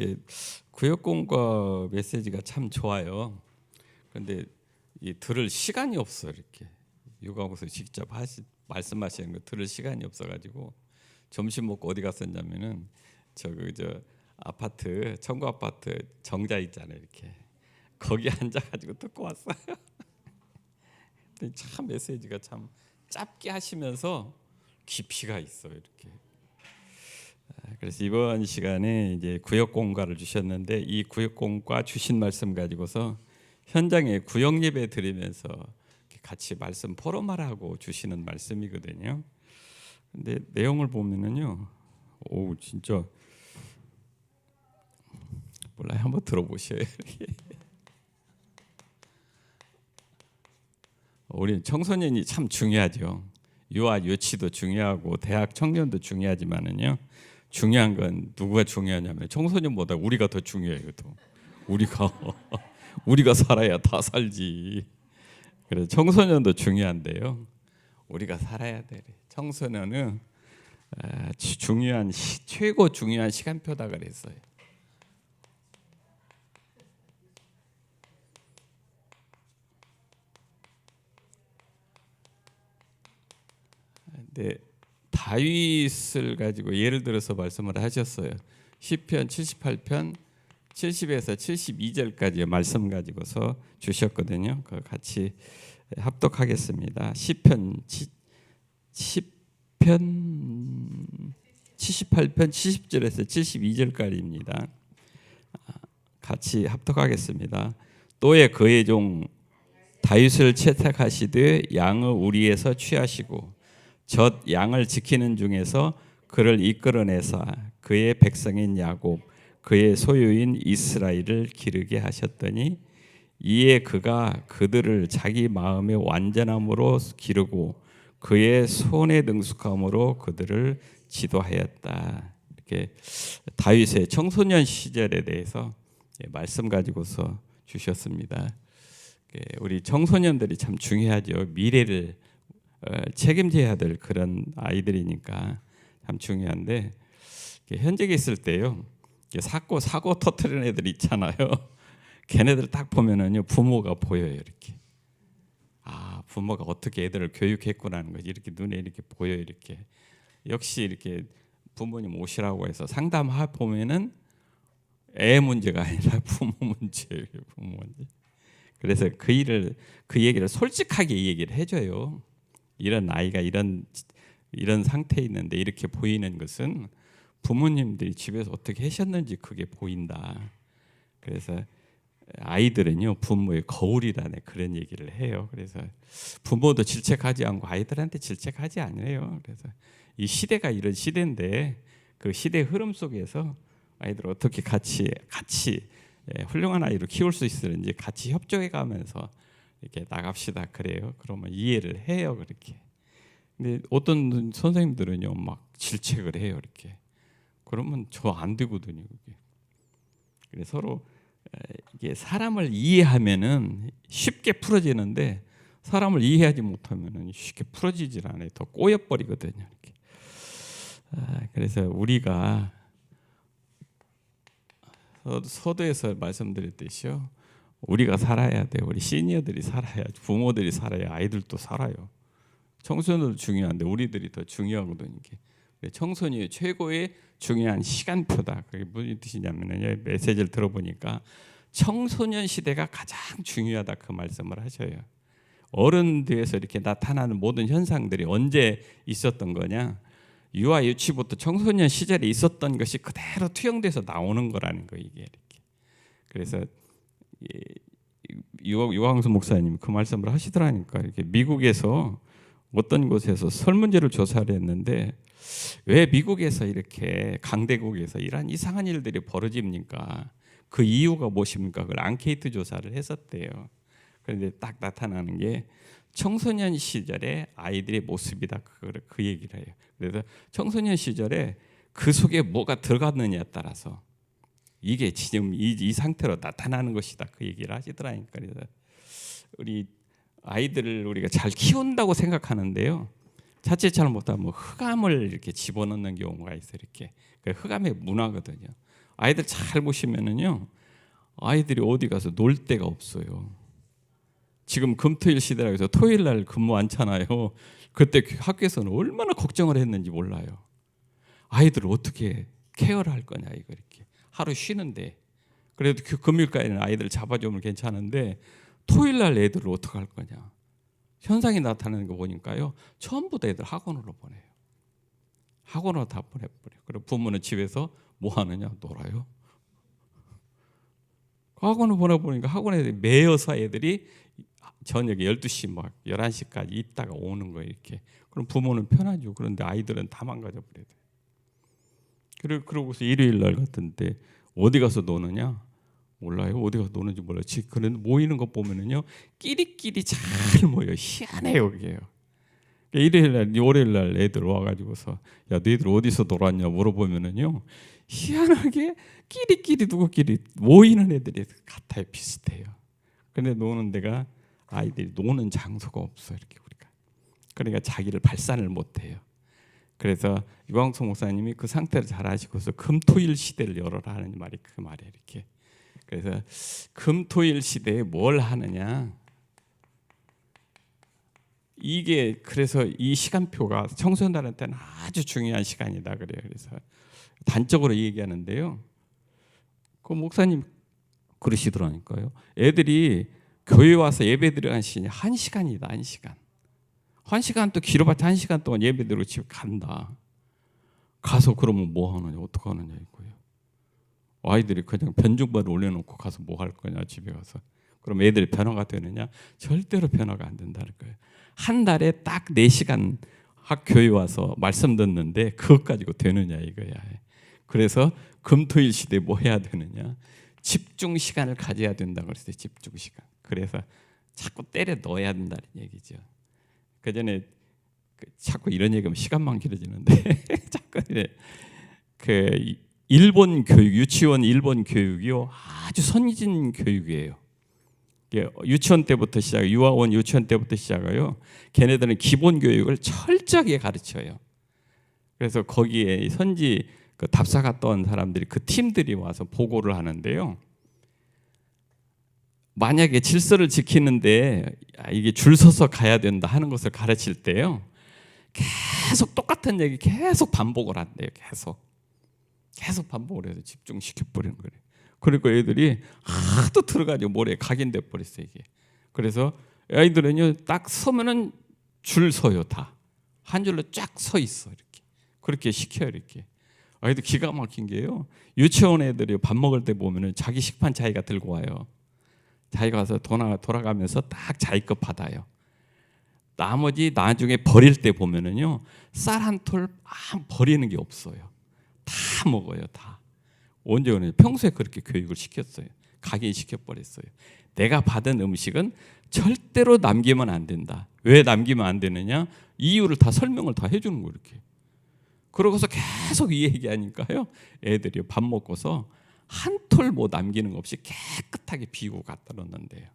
예, 구역공과 메시지가 참 좋아요. 그런데 이 들을 시간이 없어. 이렇게 육아고서 직접 말씀하시는 거 들을 시간이 없어가지고 점심 먹고 어디 갔었냐면은 저 아파트 청구 아파트 정자 있잖아요. 이렇게 거기 앉아가지고 듣고 왔어요. 근데 참 메시지가 참 짧게 하시면서 깊이가 있어요. 이렇게. 그래서 이번 시간에 이제 구역공과를 주셨는데 이 구역공과 주신 말씀 가지고서 현장에 구역 예배 드리면서 같이 말씀 포럼하라고 주시는 말씀이거든요. 근데 내용을 보면은요, 오 진짜 몰라요. 한번 들어보셔요. 우리 청소년이 참 중요하죠. 유아 유치도 중요하고 대학 청년도 중요하지만은요. 중요한 건 누구가 중요하냐면 청소년보다 우리가 더 중요해요. 또 우리가 살아야 다 살지. 그래서 청소년도 중요한데요. 우리가 살아야 돼. 청소년은 중요한 최고 중요한 시간표다 그랬어요. 근데 다윗을 가지고 예를 들어서 말씀을 하셨어요. 시편 78편 70에서 72절까지의 말씀 가지고서 주셨거든요. 그 같이 합독하겠습니다. 시편 78편 70절에서 72절까지입니다. 같이 합독하겠습니다. 또의 그의 종 다윗을 채택하시되 양의 우리에서 취하시고 젖 양을 지키는 중에서 그를 이끌어내사 그의 백성인 야곱 그의 소유인 이스라엘을 기르게 하셨더니 이에 그가 그들을 자기 마음의 완전함으로 기르고 그의 손에 능숙함으로 그들을 지도하였다. 이렇게 다윗의 청소년 시절에 대해서 말씀 가지고서 주셨습니다. 우리 청소년들이 참 중요하죠. 미래를 책임져야 될 그런 아이들이니까 참 중요한데 현직에 있을 때요 사고 터트리는 애들 있잖아요. 걔네들 딱 보면은요 부모가 보여요. 이렇게 부모가 어떻게 애들을 교육했구나는 거지 이렇게 눈에 이렇게 보여. 이렇게 역시 이렇게 부모님 오시라고 해서 상담하 보면은 애 문제가 아니라 부모 문제예요. 부모 문제. 그래서 그 얘기를 솔직하게 얘기를 해줘요. 이런 아이가 이런 상태에 있는데 이렇게 보이는 것은 부모님들이 집에서 어떻게 하셨는지 그게 보인다. 그래서 아이들은요 부모의 거울이라는 그런 얘기를 해요. 그래서 부모도 질책하지 않고 아이들한테 질책하지 않아요. 그래서 이 시대가 이런 시대인데 그 시대 흐름 속에서 아이들 어떻게 같이 훌륭한 아이로 키울 수 있을지 같이 협조해 가면서 이렇게 나갑시다 그래요. 그러면 이해를 해요. 그렇게. 근데 어떤 선생님들은요 막 질책을 해요. 이렇게. 그러면 저 안 되거든요. 그게. 그래서 서로 이게 사람을 이해하면은 쉽게 풀어지는데 사람을 이해하지 못하면은 쉽게 풀어지질 않아요. 더 꼬여버리거든요. 이렇게. 그래서 우리가 서두에서 말씀드렸듯이요. 우리가 살아야 돼. 우리 시니어들이 살아야, 부모들이 살아야 아이들도 살아요. 청소년도 중요한데 우리들이 더 중요하거든요. 청소년이 최고의 중요한 시간표다. 그게 무슨 뜻이냐면요. 메시지를 들어보니까 청소년 시대가 가장 중요하다 그 말씀을 하셔요. 어른들에서 이렇게 나타나는 모든 현상들이 언제 있었던 거냐? 유아 유치부터 청소년 시절에 있었던 것이 그대로 투영돼서 나오는 거라는 거 이게 이렇게. 그래서 유광수 목사님 그 말씀을 하시더라니까. 이렇게 미국에서 어떤 곳에서 설문지를 조사를 했는데 왜 미국에서 이렇게 강대국에서 이런 이상한 일들이 벌어집니까? 그 이유가 무엇입니까? 그걸 앙케이트 조사를 했었대요. 그런데 딱 나타나는 게 청소년 시절의 아이들의 모습이다. 그 얘기를 해요. 그래서 청소년 시절에 그 속에 뭐가 들어갔느냐에 따라서 이게 지금 이 상태로 나타나는 것이다. 그 얘기를 하시더라니까. 그래서 우리 아이들을 우리가 잘 키운다고 생각하는데요. 자칫 잘못하면 흑암을 이렇게 집어넣는 경우가 있어요. 이렇게 그 흑암의 문화거든요. 아이들 잘 보시면은요, 아이들이 어디 가서 놀 데가 없어요. 지금 금토일 시대라고 해서 토요일 날 근무 않잖아요. 그때 학교에서는 얼마나 걱정을 했는지 몰라요. 아이들을 어떻게 케어를 할 거냐, 이거 이렇게 하루 쉬는데. 그래도 그 금요일까지는 아이들 잡아주면 괜찮은데 토요일 날 애들을 어떻게 할 거냐. 현상이 나타나는 거 보니까요, 전부 다 애들 학원으로 보내요. 학원으로 다 보내버려요. 그리고 부모는 집에서 뭐 하느냐, 놀아요. 학원을 보내보니까 학원에 매여서 애들이 저녁에 12시 막 11시까지 있다가 오는 거예요, 이렇게. 그럼 부모는 편하죠. 그런데 아이들은 다 망가져 버려요. 그러고서 일요일 날 같은데 어디 가서 노느냐? 몰라요. 어디 가서 노는지 몰라요. 그런데 모이는 거 보면은요, 끼리끼리 잘 모여요. 희한해요, 그게요. 일요일 날, 월요일 날 애들 와가지고서 야, 너희들 어디서 놀았냐 물어보면은요, 희한하게 끼리끼리 누구끼리 모이는 애들이 같아요, 비슷해요. 근데 노는 데가 아이들이 노는 장소가 없어, 이렇게 우리가. 그러니까 자기를 발산을 못해요. 그래서 유광수 목사님이 그 상태를 잘 아시고서 금토일 시대를 열어라 하는 말이 그 말이에요, 이렇게. 그래서 금토일 시대에 뭘 하느냐, 이게 그래서 이 시간표가 청소년들한테는 아주 중요한 시간이다 그래요. 그래서 단적으로 얘기하는데요, 그 목사님 그러시더라니까요. 애들이 교회 와서 예배 드리는 시간이 1시간이다. 1시간. 1시간 또 길어봤자 1시간 동안 예배 드리고 집에 간다. 가서 그러면 뭐 하느냐, 어떻게 하느냐 이거예요. 아이들이 그냥 변증반을 올려놓고 가서 뭐 할 거냐, 집에 가서. 그럼 애들이 변화가 되느냐? 절대로 변화가 안 된다는 거예요. 한 달에 딱 4시간 학교에 와서 말씀 듣는데 그것 가지고 되느냐 이거야. 그래서 금토일 시대에 뭐 해야 되느냐? 집중 시간을 가져야 된다고 그랬어요. 집중 시간. 그래서 자꾸 때려 넣어야 된다는 얘기죠. 그 전에 자꾸 이런 얘기하면 시간만 길어지는데 자꾸 그 일본 교육, 유치원 일본 교육이요, 아주 선진 교육이에요. 유치원 때부터 시작, 유아원 유치원 때부터 시작해요. 걔네들은 기본 교육을 철저하게 가르쳐요. 그래서 거기에 선지 그 답사 갔다 온 사람들이, 그 팀들이 와서 보고를 하는데요, 만약에 질서를 지키는데 이게 줄 서서 가야 된다 하는 것을 가르칠 때요, 계속 똑같은 얘기 계속 반복을 한대요. 계속 반복을 해서 집중시켜 버리는 거예요. 그리고 애들이 하도 들어가지고 머리에 각인돼 버렸어요, 이게. 그래서 아이들은요, 딱 서면은 줄 서요. 다 한 줄로 쫙 서 있어, 이렇게. 그렇게 시켜요, 이렇게. 아이들 기가 막힌 게요, 유치원 애들이 밥 먹을 때 보면은 자기 식판 자기가 들고 와요. 자기가 와서 돌아가면서 딱 자기 것 받아요. 나머지 나중에 버릴 때 보면은요, 쌀 한 톨 버리는 게 없어요. 다 먹어요, 다. 언제 오냐? 평소에 그렇게 교육을 시켰어요. 각인시켜 버렸어요. 내가 받은 음식은 절대로 남기면 안 된다. 왜 남기면 안 되느냐? 이유를 다 설명을 다 해주는 거예요, 이렇게. 그러고서 계속 이 얘기하니까요, 애들이 밥 먹고서 한 톨 뭐 남기는 거 없이 깨끗하게 비우고 갖다 놓는데요.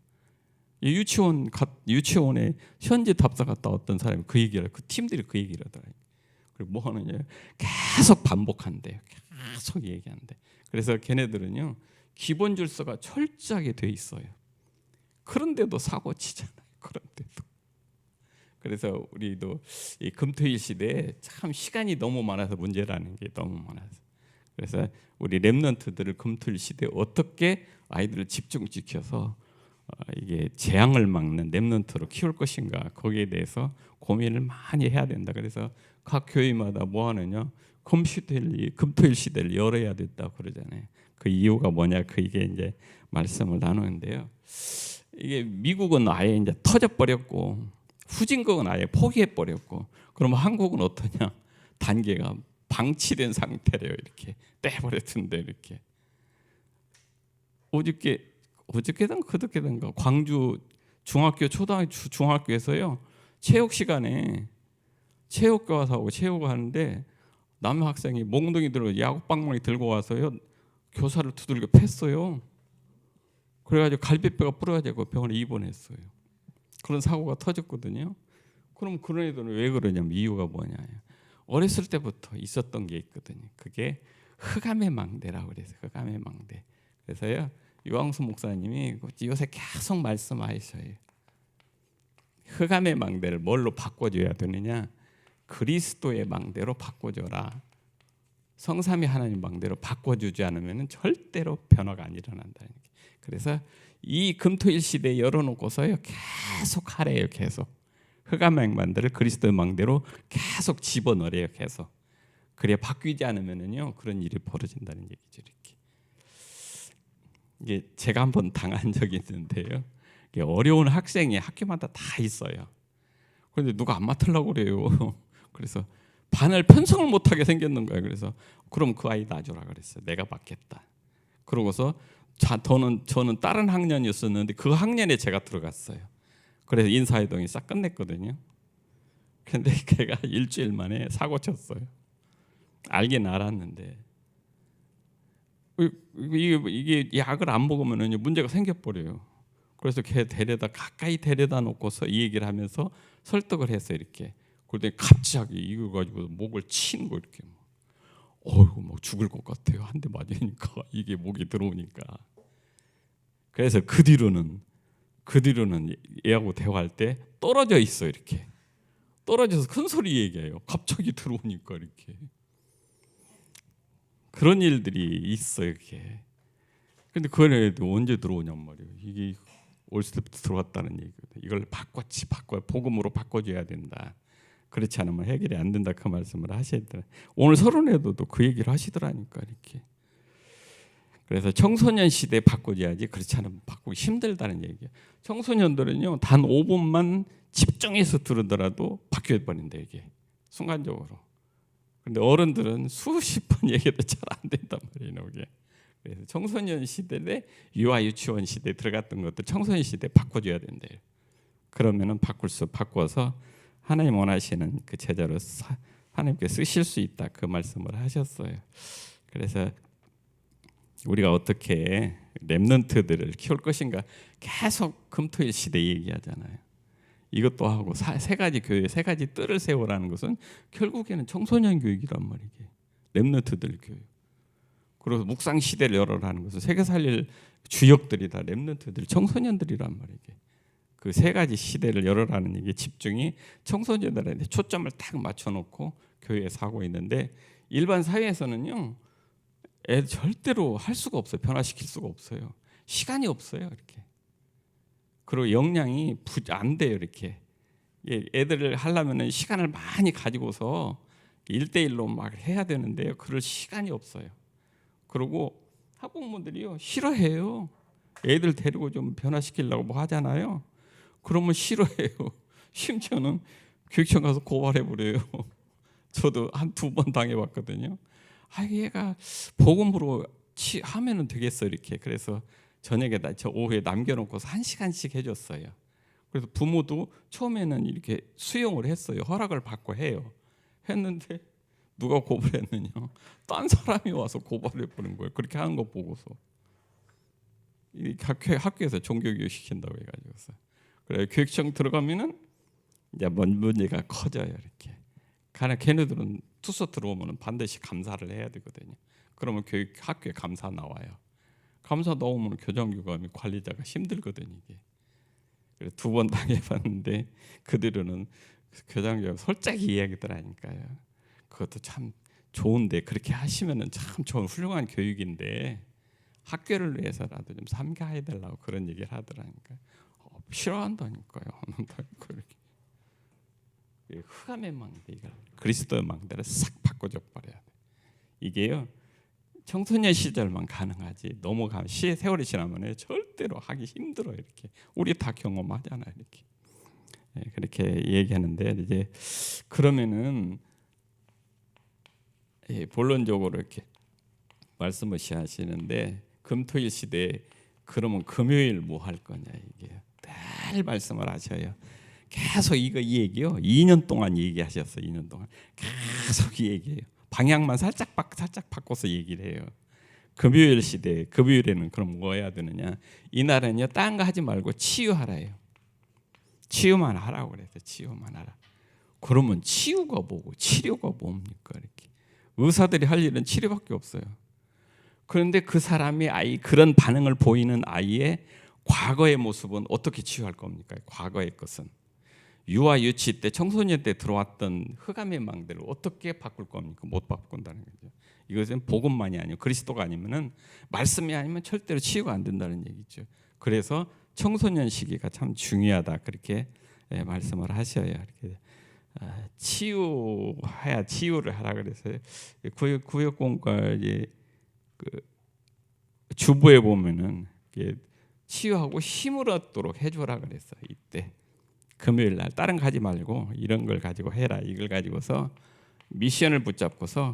유치원에 현지 답사 갔다 왔던 사람이 그 얘기를, 그 팀들이 그 얘기를 하더라고요. 그리고 뭐 하느냐? 계속 반복한대요. 계속 얘기한대. 그래서 걔네들은요, 기본 질서가 철저하게 돼 있어요. 그런데도 사고 치잖아요. 그런데도. 그래서 우리도 이 금토일 시대에 참 시간이 너무 많아서 문제라는 게 너무 많아서. 그래서 우리 렘넌트들을 금토일 시대에 어떻게 아이들을 집중시켜서 이게 재앙을 막는 렘넌트로 키울 것인가, 거기에 대해서 고민을 많이 해야 된다. 그래서 각 교회마다 뭐 하느냐, 금토일 시대를 열어야 된다고 그러잖아요. 그 이유가 뭐냐, 그게 이제 말씀을 나누는데요. 이게 미국은 아예 이제 터져버렸고, 후진국은 아예 포기해버렸고, 그러면 한국은 어떠냐? 단계가 방치된 상태래요. 이렇게 떼버렸는데, 이렇게. 어저께든 그저께든가 광주 중학교 중학교에서요, 체육 시간에 체육교사하고 체육을 하는데 남학생이 몽둥이 들고 야구방망이 들고 와서요, 교사를 두들겨 팼어요. 그래가지고 갈비뼈가 부러져서 병원에 입원했어요. 그런 사고가 터졌거든요. 그럼 그런 애들은 왜 그러냐면 이유가 뭐냐? 어렸을 때부터 있었던 게 있거든요. 그게 흑암의 망대라고 그래서 흑암의 망대. 그래서요 유광수 목사님이 요새 계속 말씀하셔요. 흑암의 망대를 뭘로 바꿔줘야 되느냐? 그리스도의 망대로 바꿔줘라. 성삼위 하나님 망대로 바꿔주지 않으면 절대로 변화가 안 일어난다. 그래서 이 금토일 시대에 열어놓고서요 계속 하래요. 계속 흑암의 망대를 그리스도의 망대로 계속 집어넣으래요. 계속. 그래 바뀌지 않으면은요 그런 일이 벌어진다는 얘기죠. 이렇게. 이게 제가 한번 당한 적이 있는데요. 이게 어려운 학생이 학교마다 다 있어요. 그런데 누가 안 맡으려고 그래요. 그래서 반을 편성을 못하게 생겼는 거예요. 그래서 그럼 그 아이 놔줘라 그랬어요. 내가 맡겠다. 그러고서 저는 다른 학년이었었는데 그 학년에 제가 들어갔어요. 그래서 인사회동이 싹 끝냈거든요. 그런데 걔가 일주일 만에 사고 쳤어요. 알긴 알았는데 이게 약을 안 먹으면 문제가 생겨버려요. 그래서 걔 가까이 데려다 놓고서 이 얘기를 하면서 설득을 했어요. 이렇게. 그런데 갑자기 이거 가지고 목을 치는 거 이렇게. 어이구 막 죽을 것 같아요. 한 대 맞으니까 이게 목이 들어오니까. 그래서 그 뒤로는 얘하고 대화할 때 떨어져 있어 이렇게. 떨어져서 큰 소리 얘기해요. 갑자기 들어오니까 이렇게. 그런 일들이 있어요. 이렇게. 근데 그래도 언제 들어오냔 말이에요. 이게 올 때부터 들어왔다는 얘기거든요. 이걸 복음으로 바꿔줘야 된다. 그렇지 않으면 해결이 안 된다. 그 말씀을 하시더라. 오늘 서론에도 그 얘기를 하시더라니까 이렇게. 그래서 청소년 시대 바꿔줘야지 그렇지 않으면 바꾸기 힘들다는 얘기예요. 청소년들은요 단 5분만 집중해서 들으더라도 바뀌어 버린다 이게 순간적으로. 근데 어른들은 수십 번 얘기해도 잘 안 된단 말이에요. 이게. 그래서 청소년 시대에 유아 유치원 시대에 들어갔던 것들 청소년 시대에 바꿔줘야 된대요. 그러면은 바꿔서 하나님 원하시는 그 제자로 하나님께 쓰실 수 있다 그 말씀을 하셨어요. 그래서 우리가 어떻게 렘넌트들을 키울 것인가 계속 금토일 시대 얘기하잖아요. 이것도 하고 세 가지 교회 세 가지 뜰을 세우라는 것은 결국에는 청소년 교육이란 말이에요. 렘넌트들 교육. 그리고 묵상 시대를 열어라는 것은 세계 살릴 주역들이 다 렘넌트들 청소년들이란 말이에요. 그 세 가지 시대를 열어라는 이게 집중이 청소년들한테 초점을 딱 맞춰놓고 교회에 사고 있는데 일반 사회에서는요 애 절대로 할 수가 없어요. 변화시킬 수가 없어요. 시간이 없어요. 이렇게. 그리고 역량이 안 돼요. 이렇게. 애들을 하려면 시간을 많이 가지고서 1대1로 막 해야 되는데요. 그럴 시간이 없어요. 그리고 학부모들이요 싫어해요. 애들 데리고 좀 변화시키려고 뭐 하잖아요. 그러면 싫어해요. 심지어는 교육청 가서 고발해버려요. 저도 한 2번 당해봤거든요. 얘가 복음으로 하면은 되겠어 이렇게. 그래서 저녁에다 오후에 남겨놓고서 1시간씩 해줬어요. 그래서 부모도 처음에는 이렇게 수용을 했어요. 허락을 받고 해요. 했는데 누가 고발했느냐? 딴 사람이 와서 고발해버린 거예요. 그렇게 하는 거 보고서. 학교에서 종교교육 시킨다고 해가지고서. 그래 교육청 들어가면은 이제 문제가 커져요 이렇게. 걔네들은 투서 들어오면 반드시 감사를 해야 되거든요. 그러면 학교에 감사 나와요. 감사 나오면 교장교감이 관리자가 힘들거든요 이게. 그래서 2번 당해봤는데 그들은 교장교감 솔직히 이야기더라니까요. 그것도 참 좋은데 그렇게 하시면은 참 좋은 훌륭한 교육인데 학교를 위해서라도 좀 삼가해 달라고 그런 얘기를 하더라니까요. 싫어한다니까요. 이렇게. 흑암의 망대, 그리스도의 망대를 싹 바꿔줘 버려야 돼. 이게요 청소년 시절만 가능하지 넘어가면 세월이 지나면 절대로 하기 힘들어 이렇게. 우리 다 경험하잖아요 이렇게. 그렇게 얘기하는데 이제 그러면은 본론적으로 이렇게 말씀을 하시는데 금토일 시대에 그러면 금요일 뭐 할 거냐 이게 늘 말씀을 하셔요. 계속 이 얘기요. 2년 동안 얘기하셨어요. 2년 동안 계속 이 얘기해요. 방향만 살짝 바꿔서 얘기를 해요. 금요일 시대, 금요일에는 그럼 뭐 해야 되느냐? 이날은요, 딴 거 하지 말고 치유하라요. 치유만 하라고 그랬어요. 치유만 하라. 그러면 치유가 뭐고 치료가 뭡니까? 이렇게 의사들이 할 일은 치료밖에 없어요. 그런데 그 사람이 그런 반응을 보이는 아이의 과거의 모습은 어떻게 치유할 겁니까? 과거의 것은 유아 유치 때 청소년 때 들어왔던 흑암의 망대를 어떻게 바꿀 겁니까? 못 바꾼다는 거죠. 이것은 복음만이 아니고 그리스도가 아니면은 말씀이 아니면 절대로 치유가 안 된다는 얘기죠. 그래서 청소년 시기가 참 중요하다 그렇게 말씀을 하셔요. 이렇게 치유를 하라 그래서 구역공과 그 주부에 보면은 치유하고 힘을 얻도록 해줘라 그랬어. 이때 금요일 날 다른 거 하지 말고 이런 걸 가지고 해라. 이걸 가지고서 미션을 붙잡고서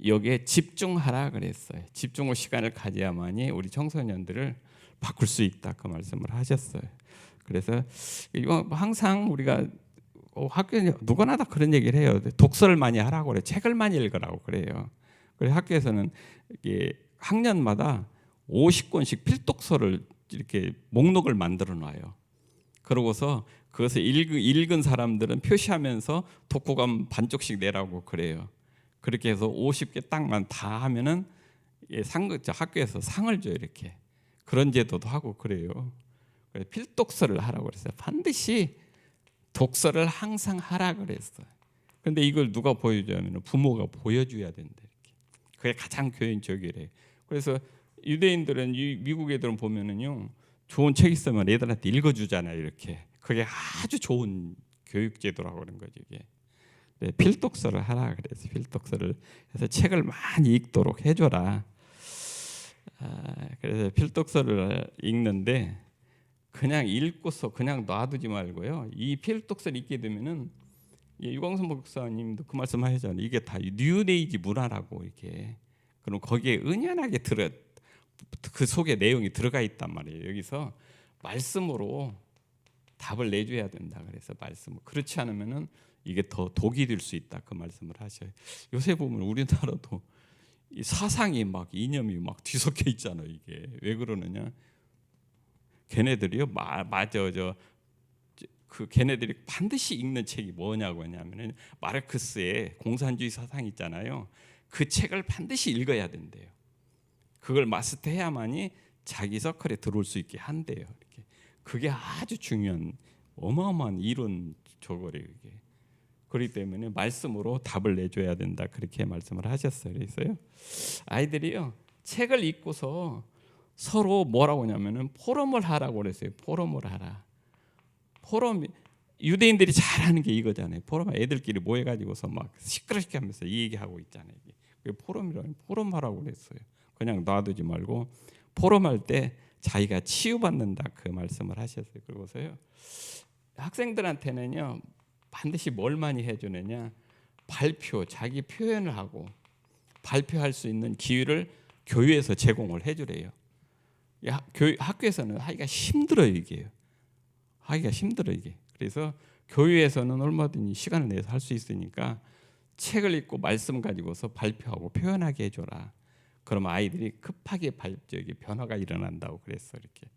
여기에 집중하라 그랬어요. 집중의 시간을 가져야만이 우리 청소년들을 바꿀 수 있다 그 말씀을 하셨어요. 그래서 이거 항상 우리가 학교에 누구나 다 그런 얘기를 해요. 독서를 많이 하라고 그래. 책을 많이 읽으라고 그래요. 그래서 학교에서는 이게 학년마다 50권씩 필독서를 이렇게 목록을 만들어 놔요. 그러고서 그것을 읽은 사람들은 표시하면서 독후감 반쪽씩 내라고 그래요. 그렇게 해서 50개 딱만 다 하면은 학교에서 상을 줘요. 이렇게 그런 제도도 하고 그래요. 그래서 필독서를 하라고 그랬어요. 반드시 독서를 항상 하라 그랬어요. 그런데 이걸 누가 보여줘야면 부모가 보여줘야 된다. 이렇게. 그게 가장 교인적이래요. 그래서 유대인들은 미국 애들은 보면은요 좋은 책 있으면 애들한테 읽어주잖아요. 이렇게 그게 아주 좋은 교육 제도라고 그런 거죠. 이게 필독서를 하라 그래서 필독서를 해서 책을 많이 읽도록 해줘라. 그래서 필독서를 읽는데 그냥 읽고서 그냥 놔두지 말고요. 이 필독서를 읽게 되면은 유광순 목사님도 그 말씀하셨잖아요. 이게 다 뉴에이지 문화라고 이렇게. 그럼 거기에 은연하게 그 속에 내용이 들어가 있단 말이에요. 여기서 말씀으로 답을 내줘야 된다. 그래서 말씀. 그렇지 않으면은 이게 더 독이 될 수 있다. 그 말씀을 하셔요. 요새 보면 우리나라도 이 사상이 막 이념이 막 뒤섞여 있잖아요. 이게 왜 그러느냐? 걔네들이요. 그 걔네들이 반드시 읽는 책이 뭐냐고 하냐면은 마르크스의 공산주의 사상 있잖아요. 그 책을 반드시 읽어야 된대요. 그걸 마스터해야만이 자기 서클에 들어올 수 있게 한대요. 이렇게. 그게 아주 중요한 어마어마한 이론 저거래요. 이게. 그렇기 때문에 말씀으로 답을 내줘야 된다. 그렇게 말씀을 하셨어요. 그래서요. 아이들이요. 책을 읽고서 서로 뭐라고 하냐면은 포럼을 하라고 그랬어요. 포럼을 하라. 포럼 유대인들이 잘하는 게 이거잖아요. 포럼 애들끼리 모여가지고서 막 시끄럽게 하면서 이 얘기하고 있잖아요. 그게 포럼이라고 포럼하라고 그랬어요. 그냥 놔두지 말고 포럼할 때 자기가 치유받는다 그 말씀을 하셨어요. 그러고서요 학생들한테는요 반드시 뭘 많이 해주느냐 발표, 자기 표현을 하고 발표할 수 있는 기회를 교회에서 제공을 해주래요. 학교에서는 하기가 힘들어요 이게. 하기가 힘들어 이게. 그래서 교회에서는 얼마든지 시간을 내서 할 수 있으니까 책을 읽고 말씀 가지고서 발표하고 표현하게 해줘라. 그럼 아이들이 급하게 변화가 일어난다고 그랬어. 이렇게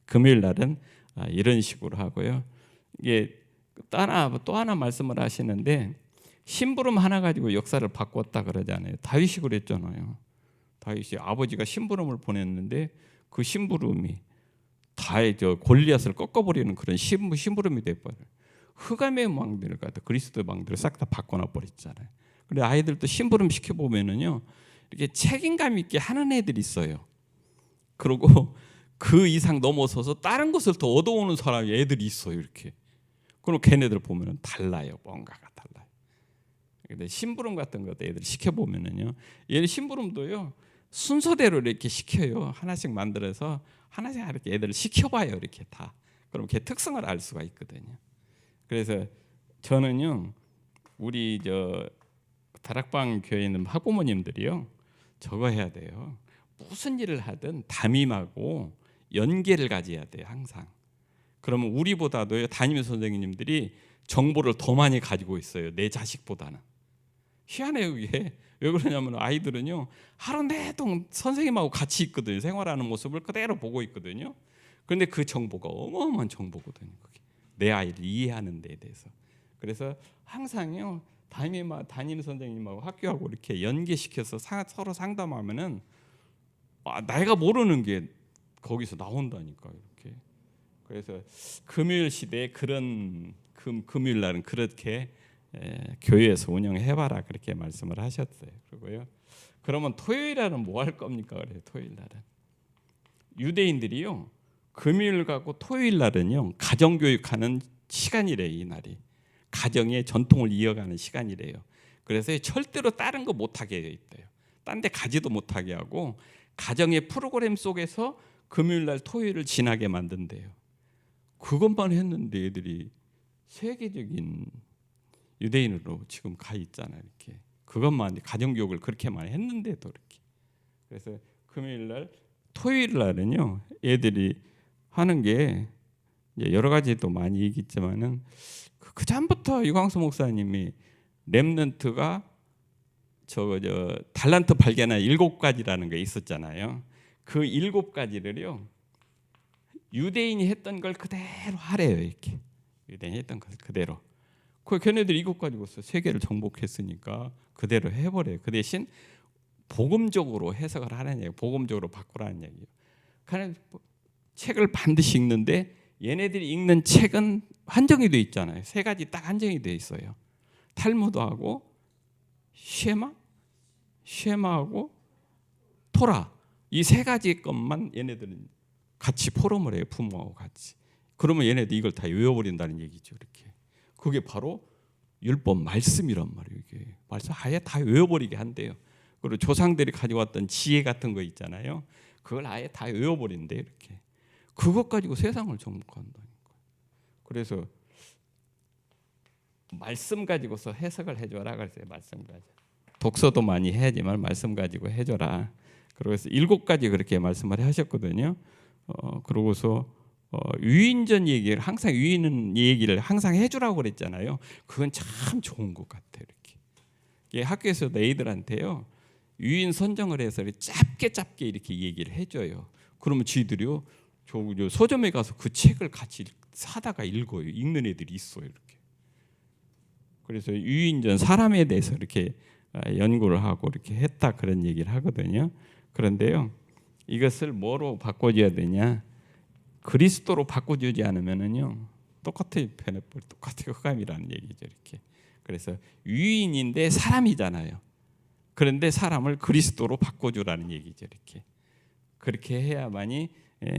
금요일 날은 이런 식으로 하고요. 이게 또 하나 말씀을 하시는데 심부름 하나 가지고 역사를 바꿨다 그러잖아요. 다윗이 그랬잖아요. 다윗이 아버지가 심부름을 보냈는데 그 심부름이 골리앗을 꺾어버리는 그런 심부름이 돼버려요. 흑암의 망대를 갖다 그리스도의 망대를 싹 다 바꿔놔 버렸잖아요. 근데 아이들도 심부름 시켜 보면은요 이렇게 책임감 있게 하는 애들이 있어요. 그리고 그 이상 넘어서서 다른 것을 더 얻어오는 사람이 애들이 있어요. 이렇게. 그럼 걔네들 보면은 달라요. 뭔가가 달라요. 근데 심부름 같은 것도 애들 시켜 보면은요, 얘 심부름도요 순서대로 이렇게 시켜요. 하나씩 만들어서 하나씩 이렇게 애들을 시켜봐요. 이렇게 다. 그럼 걔 특성을 알 수가 있거든요. 그래서 저는요 우리 다락방 교회에 있는 학부모님들이요 저거 해야 돼요. 무슨 일을 하든 담임하고 연계를 가져야 돼요. 항상. 그러면 우리보다도 담임 선생님들이 정보를 더 많이 가지고 있어요. 내 자식보다는. 희한해요 이게. 왜 그러냐면 아이들은요 하루 내동 선생님하고 같이 있거든요. 생활하는 모습을 그대로 보고 있거든요. 그런데 그 정보가 어마어마한 정보거든요. 그게. 내 아이를 이해하는 데에 대해서. 그래서 항상요 담임 선생님하고 학교하고 이렇게 연계시켜서 서로 상담하면은 내가 모르는 게 거기서 나온다니까 이렇게. 그래서 금요일 시대에 그런 금요일 날은 그렇게 교회에서 운영해봐라 그렇게 말씀을 하셨어요. 그리고요. 그러면 토요일 날은 뭐 할 겁니까? 그래요. 토요일 날은 유대인들이요. 금요일 가고 토요일 날은요 가정교육하는 시간이래요. 이 날이 가정의 전통을 이어가는 시간이래요. 그래서 절대로 다른 거 못하게 있대요. 딴 데 가지도 못하게 하고 가정의 프로그램 속에서 금요일 날 토요일을 지나게 만든대요. 그것만 했는데 애들이 세계적인 유대인으로 지금 가 있잖아요. 이렇게 그것만 가정교육을 그렇게 많이 했는데도 이렇게. 그래서 금요일 날 토요일 날은요 애들이 하는 게 여러 가지도 많이 얘기했지만은 그 전부터 유광수 목사님이 렘넌트가 달란트 발견한 7가지라는 게 있었잖아요. 그 7가지를요 유대인이 했던 걸 그대로 하래요. 이렇게 유대인이 했던 걸 그대로. 그 걔네들이 이것 가지고서 세계를 정복했으니까 그대로 해버려요. 그 대신 복음적으로 해석을 하라는 얘기예요. 복음적으로 바꾸라는 얘기예요. 그냥 책을 반드시 읽는데 얘네들이 읽는 책은 한정이 돼 있잖아요. 3가지 딱 한정이 돼 있어요. 탈무드하고 쉐마하고 토라 이 3가지 것만 얘네들은 같이 포럼을 해요. 부모하고 같이. 그러면 얘네들 이걸 다 외워버린다는 얘기죠. 이렇게. 그게 바로 율법 말씀이란 말이에요. 이게 말씀 아예 다 외워버리게 한대요. 그리고 조상들이 가져왔던 지혜 같은 거 있잖아요. 그걸 아예 다 외워버린대 이렇게. 그것 가지고 세상을 정복한다니까. 그래서 말씀 가지고서 해석을 해줘라 그랬어요. 말씀 가지고. 독서도 많이 해야지만 말씀 가지고 해줘라. 그래서 7가지 그렇게 말씀을 하셨거든요. 그러고서 유인전 얘기를 항상 유인 얘기를 항상 해주라고 그랬잖아요. 그건 참 좋은 것 같아요. 이렇게 학교에서도 애들한테요 유인 선정을 해서 짧게 이렇게 얘기를 해줘요. 그러면 쥐들이요 서점에 가서 그 책을 같이 사다가 읽어요. 읽는 애들이 있어요. 이렇게. 그래서 유인전 사람에 대해서 이렇게 연구를 하고 이렇게 했다 그런 얘기를 하거든요. 그런데요 이것을 뭐로 바꿔줘야 되냐? 그리스도로 바꿔주지 않으면은요 똑같은 페네폴 똑같은 흑암이라는 얘기죠. 이렇게. 그래서 유인인데 사람이잖아요. 그런데 사람을 그리스도로 바꿔주라는 얘기죠. 이렇게. 그렇게 해야만이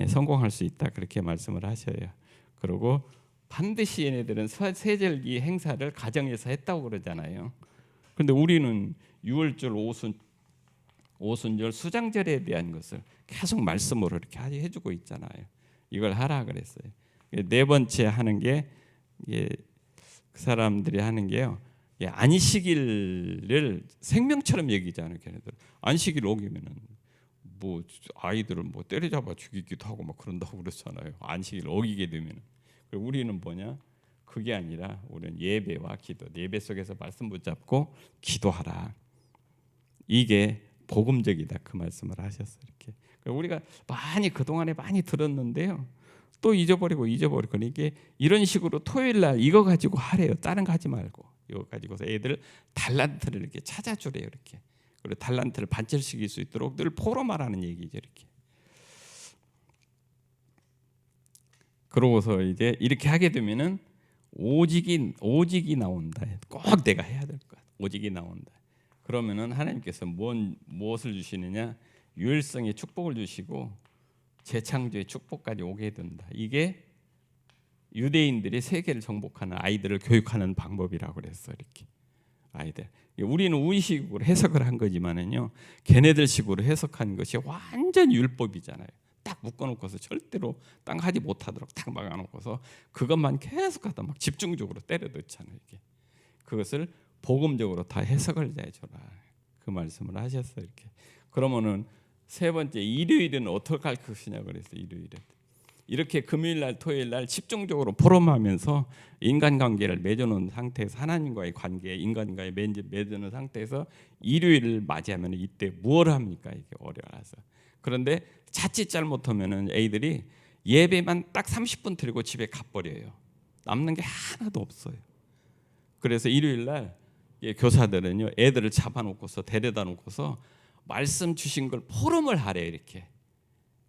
성공할 수 있다 그렇게 말씀을 하셔요. 그리고 반드시 얘네들은 세절기 행사를 가정에서 했다고 그러잖아요. 그런데 우리는 유월절, 오순절, 수장절에 대한 것을 계속 말씀으로 이렇게 해주고 있잖아요. 이걸 하라 그랬어요. 4번째 하는 게 그 사람들이 하는 게요. 안식일을 생명처럼 여기잖아요. 걔네들 안식일 오기면은 뭐 아이들을 뭐 때려잡아 죽이기도 하고 막 그런다고 그러잖아요. 안식일 어기게 되면은. 우리는 뭐냐? 그게 아니라 우리는 예배와 기도, 예배 속에서 말씀 붙잡고 기도하라. 이게 복음적이다 그 말씀을 하셨어요. 이렇게. 우리가 그 동안에 많이 들었는데요. 또 잊어버리고 이게 이런 식으로 토요일 날 이거 가지고 하래요. 다른 거 하지 말고 이거 가지고서 애들 달란트를 이렇게 찾아주래요. 이렇게. 그리고 달란트를 반철시킬 수 있도록 늘 포럼하라는 얘기죠. 이렇게. 그러고서 이제 이렇게 하게 되면은 오직이 나온다. 꼭 내가 해야 될 거야. 오직이 나온다. 그러면은 하나님께서 무엇을 주시느냐? 유일성의 축복을 주시고 재창조의 축복까지 오게 된다. 이게 유대인들이 세계를 정복하는 아이들을 교육하는 방법이라고 그랬어. 이렇게 아이들. 우리는 우리식으로 해석을 한 거지만은요, 걔네들식으로 해석한 것이 완전 율법이잖아요. 딱 묶어놓고서 절대로 딴 하지 못하도록 딱 막아놓고서 그것만 계속하다 막 집중적으로 때려 넣잖아요. 이게 그것을 복음적으로 다 해석을 해줘라. 그 말씀을 하셨어요. 이렇게. 그러면은 3번째 일요일은 어떻게 할 것이냐 그랬어요. 일요일은 이렇게 금요일날 토요일날 집중적으로 포럼하면서 인간관계를 맺어놓은 상태에서 하나님과의 관계 인간과의 맺어놓은 상태에서 일요일을 맞이하면 이때 뭘 합니까? 이게 어려워서. 그런데 자칫 잘못하면은 애들이 예배만 딱 30분 드리고 집에 가버려요. 남는 게 하나도 없어요. 그래서 일요일날 교사들은요, 애들을 잡아놓고서 데려다 놓고서 말씀 주신 걸 포럼을 하래 이렇게.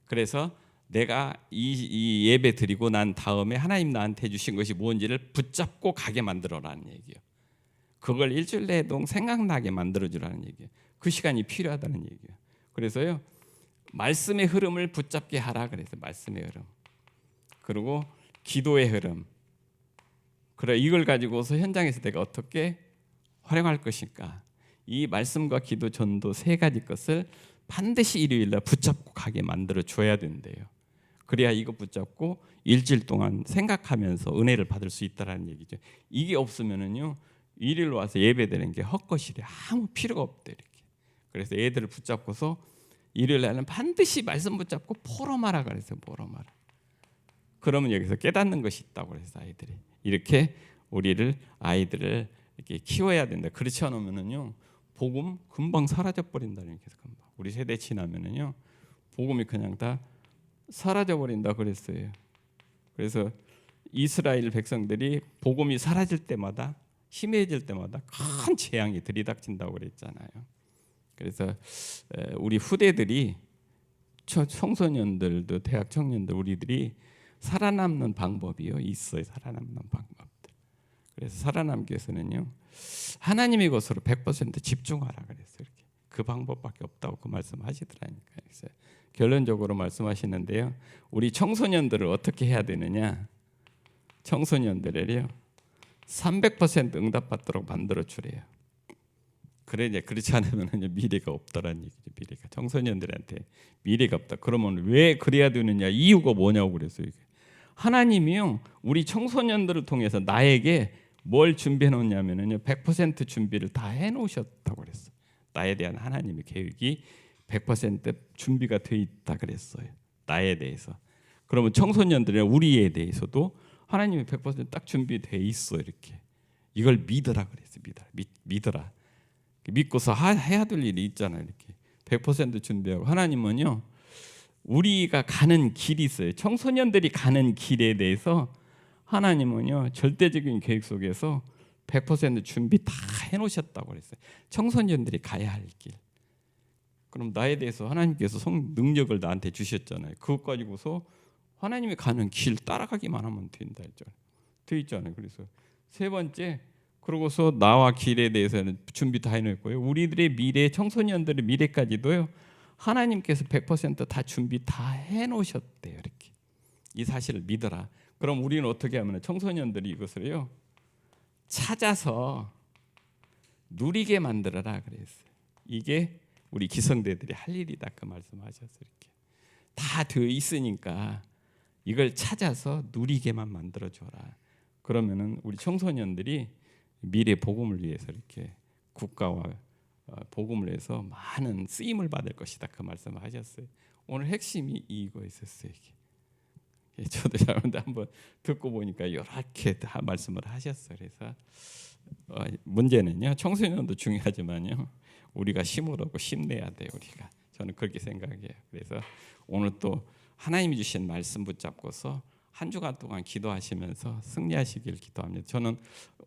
그래서 내가 이 예배 드리고 난 다음에 하나님 나한테 주신 것이 뭔지를 붙잡고 가게 만들어라는 얘기예요. 그걸 일주일 내에 생각나게 만들어주라는 얘기예요. 그 시간이 필요하다는 얘기예요. 그래서요, 말씀의 흐름을 붙잡게 하라 그래서 말씀의 흐름. 그리고 기도의 흐름. 그래, 이걸 가지고서 현장에서 내가 어떻게 활용할 것인가. 이 말씀과 기도, 전도 세 가지 것을 반드시 일요일날 붙잡고 가게 만들어 줘야 된대요. 그래야 이거 붙잡고 일주일 동안 생각하면서 은혜를 받을 수 있다라는 얘기죠. 이게 없으면은요, 일요일 와서 예배드리는 게 헛것이래. 아무 필요가 없대 이렇게. 그래서 애들을 붙잡고서 일요일날은 반드시 말씀 붙잡고 포럼하라 그래서 포럼하라. 그러면 여기서 깨닫는 것이 있다고 그래서 아이들이 이렇게 아이들을 이렇게 키워야 된다. 그렇지 않으면은요, 복음 금방 사라져 버린다는 얘기죠. 금방. 우리 세대 지나면은요, 복음이 그냥 다 사라져 버린다 그랬어요. 그래서 이스라엘 백성들이 복음이 사라질 때마다, 심해질 때마다 큰 재앙이 들이닥친다고 그랬잖아요. 그래서 우리 후대들이, 청소년들도 대학 청년들, 우리들이 살아남는 방법이요 있어요. 살아남는 방법들. 그래서 살아남기 위해서는요, 하나님의 것으로 100% 집중하라 그랬어요. 이렇게. 그 방법밖에 없다고 그 말씀하시더라니까요. 그래서 결론적으로 말씀하시는데요, 우리 청소년들을 어떻게 해야 되느냐? 청소년들을요 300% 응답받도록 만들어 주래요. 그래, 이제 그렇지 않으면 미래가 없다라는 얘기죠. 미래가, 청소년들한테 미래가 없다. 그러면 왜 그래야 되느냐? 이유가 뭐냐고 그랬어요. 하나님이요, 우리 청소년들을 통해서 나에게 뭘 준비해 놓냐면은요, 100% 준비를 다 해 놓으셨다고 그랬어요. 나에 대한 하나님의 계획이 100% 준비가 돼 있다 그랬어요. 나에 대해서. 그러면 청소년들이나 우리에 대해서도 하나님이 100%딱 준비돼 있어 이렇게. 이걸 믿으라 그랬어요. 믿으라. 믿고서 해야 될 일이 있잖아요. 이렇게 100% 준비하고. 하나님은요, 우리가 가는 길이 있어요. 청소년들이 가는 길에 대해서 하나님은요, 절대적인 계획 속에서 100% 준비 다 해놓으셨다고 그랬어요. 청소년들이 가야 할 길. 그럼 나에 대해서 하나님께서 능력을 나한테 주셨잖아요. 그것 가지고서 하나님이 가는 길 따라가기만 하면 된다 했잖아요. 돼 있잖아요. 그래서 세 번째, 그러고서 나와 길에 대해서는 준비 다 해놓고요. 우리들의 미래, 청소년들의 미래까지도요, 하나님께서 100% 준비 다 해놓으셨대요. 이렇게. 이 사실을 믿어라. 그럼 우리는 어떻게 하면, 청소년들이 이것을요 찾아서 누리게 만들어라 그랬어요. 이게 우리 기성대들이 할 일이다 그 말씀하셨어요. 이렇게 다 되어 있으니까 이걸 찾아서 누리게만 만들어줘라. 그러면은 우리 청소년들이 미래 복음을 위해서 이렇게 국가와 복음을 해서 많은 쓰임을 받을 것이다 그 말씀을 하셨어요. 오늘 핵심이 이거였었어요. 이게. 저도 잘하는데 한번 듣고 보니까 이렇게 다 말씀을 하셨어요. 그래서 문제는요, 청소년도 중요하지만요, 우리가 힘으로고 힘내야 돼요. 우리가. 저는 그렇게 생각해요. 그래서 오늘 또 하나님이 주신 말씀 붙잡고서 한 주간 동안 기도하시면서 승리하시길 기도합니다. 저는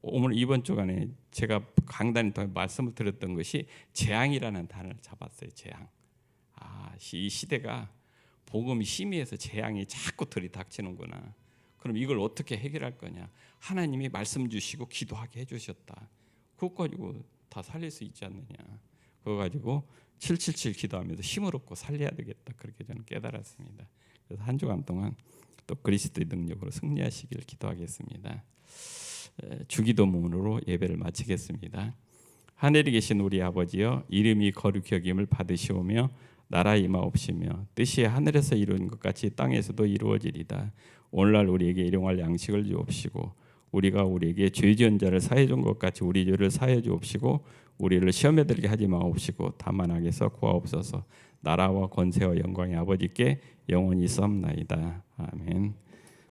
오늘 이번 주간에 제가 강단을 통해 말씀을 들었던 것이 재앙이라는 단어를 잡았어요. 재앙. 이 시대가 복음이 심의해서 재앙이 자꾸 들이닥치는구나. 그럼 이걸 어떻게 해결할 거냐? 하나님이 말씀 주시고 기도하게 해주셨다. 그것 가지고 다 살릴 수 있지 않느냐? 그거 가지고 777 기도하면서 힘을 얻고 살려야 되겠다. 그렇게 저는 깨달았습니다. 그래서 한 주간 동안 또 그리스도의 능력으로 승리하시길 기도하겠습니다. 주기도문으로 예배를 마치겠습니다. 하늘에 계신 우리 아버지여, 이름이 거룩히 여김을 받으시오며 나라 임하옵시며 뜻이 하늘에서 이루어진 것 같이 땅에서도 이루어지리다. 오늘날 우리에게 일용할 양식을 주옵시고 우리가 우리에게 죄 지은 자를 사해 준 것 같이 우리 죄를 사해 주옵시고 우리를 시험에 들게 하지 마옵시고 다만 악에서 구하옵소서. 나라와 권세와 영광의 아버지께 영원히 있사옵나이다. 아멘.